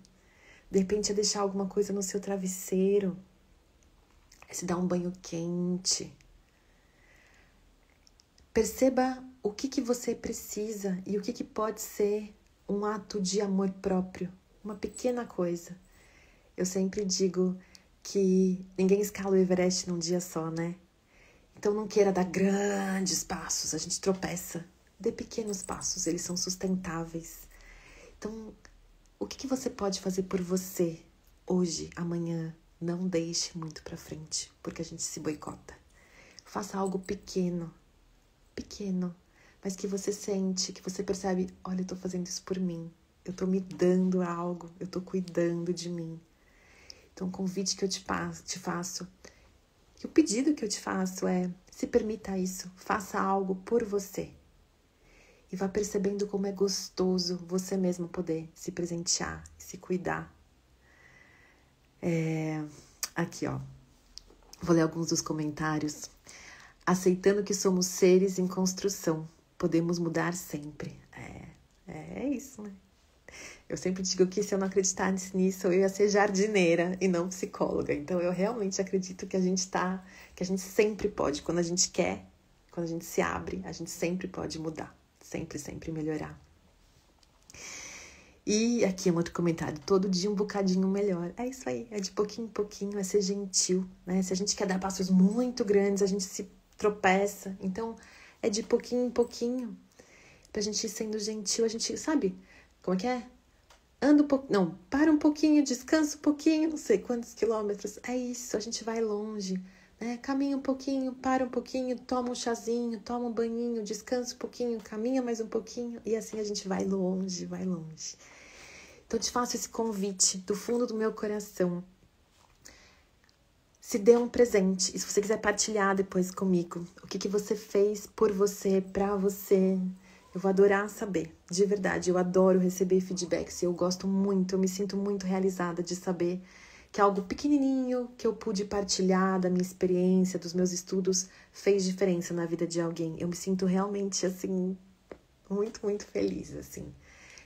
de repente é deixar alguma coisa no seu travesseiro, é se dar um banho quente. Perceba o que você precisa e o que pode ser um ato de amor próprio, uma pequena coisa. Eu sempre digo que ninguém escala o Everest num dia só, né? Então não queira dar grandes passos, a gente tropeça. Dê pequenos passos, eles são sustentáveis. Então, o que você pode fazer por você hoje, amanhã? Não deixe muito pra frente, porque a gente se boicota. Faça algo pequeno, mas que você sente, que você percebe, olha, eu tô fazendo isso por mim. Eu tô me dando algo, eu tô cuidando de mim. Então, o convite que eu te faço, e o pedido que eu te faço é: se permita isso, faça algo por você. E vá percebendo como é gostoso você mesmo poder se presentear, se cuidar. Aqui, ó. Vou ler alguns dos comentários. Aceitando que somos seres em construção, podemos mudar sempre. É isso, né? Eu sempre digo que se eu não acreditasse nisso, eu ia ser jardineira e não psicóloga. Então, eu realmente acredito que a gente sempre pode, quando a gente quer, quando a gente se abre, a gente sempre pode mudar. Sempre, sempre melhorar. E aqui um outro comentário. Todo dia um bocadinho melhor. É isso aí. É de pouquinho em pouquinho. É ser gentil, né? Se a gente quer dar passos muito grandes, a gente se tropeça. Então, é de pouquinho em pouquinho. Pra gente ir sendo gentil, a gente, sabe? Como é que é? Anda um pouco, não, para um pouquinho, descansa um pouquinho, não sei quantos quilômetros. É isso, a gente vai longe, né? Caminha um pouquinho, para um pouquinho, toma um chazinho, toma um banhinho, descansa um pouquinho, caminha mais um pouquinho. E assim a gente vai longe, vai longe. Então, eu te faço esse convite do fundo do meu coração. Se dê um presente. E se você quiser partilhar depois comigo, o que você fez por você, pra você, eu vou adorar saber. De verdade, eu adoro receber feedbacks. Eu gosto muito, eu me sinto muito realizada de saber que algo pequenininho que eu pude partilhar da minha experiência, dos meus estudos, fez diferença na vida de alguém. Eu me sinto realmente, assim, muito, muito feliz, assim,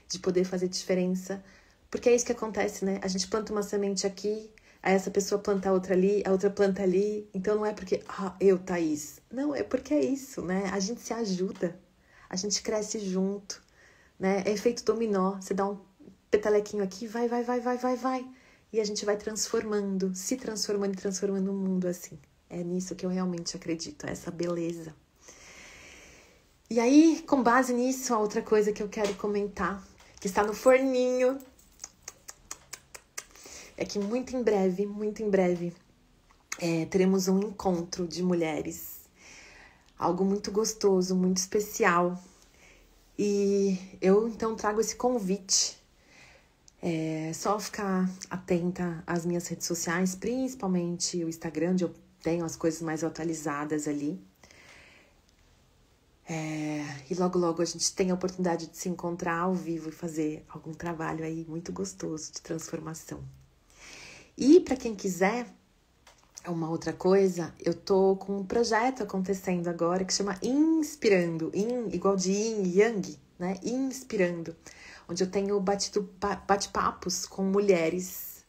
de poder fazer diferença. Porque é isso que acontece, né? A gente planta uma semente aqui, aí essa pessoa planta outra ali, a outra planta ali. Então não é porque, eu, Thaís. Não, é porque é isso, né? A gente se ajuda, a gente cresce junto, né? É efeito dominó. Você dá um petelequinho aqui, vai. E a gente vai transformando, se transformando e transformando o mundo assim. É nisso que eu realmente acredito, essa beleza. E aí, com base nisso, a outra coisa que eu quero comentar, que está no forninho, é que muito em breve, teremos um encontro de mulheres. Algo muito gostoso, muito especial. E eu, então, trago esse convite. É só ficar atenta às minhas redes sociais, principalmente o Instagram, onde eu tenho as coisas mais atualizadas ali. E logo, logo a gente tem a oportunidade de se encontrar ao vivo e fazer algum trabalho aí muito gostoso de transformação. E para quem quiser, uma outra coisa, eu tô com um projeto acontecendo agora que chama Inspirando, igual de Yin e Yang, né? Inspirando, onde eu tenho bate-papos com mulheres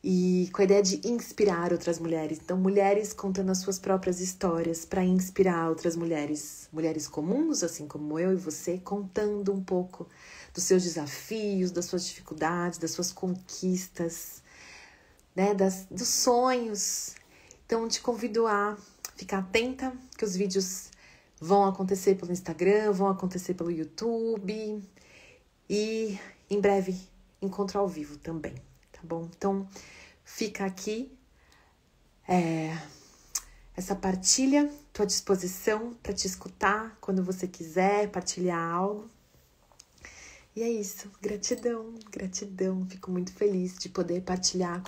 e com a ideia de inspirar outras mulheres. Então, mulheres contando as suas próprias histórias para inspirar outras mulheres. Mulheres comuns, assim como eu e você, contando um pouco dos seus desafios, das suas dificuldades, das suas conquistas, né, dos sonhos. Então, te convido a ficar atenta, que os vídeos vão acontecer pelo Instagram, vão acontecer pelo YouTube e em breve encontro ao vivo também, tá bom? Então, fica aqui essa partilha, tô à disposição para te escutar quando você quiser partilhar algo. E é isso, gratidão, fico muito feliz de poder compartilhar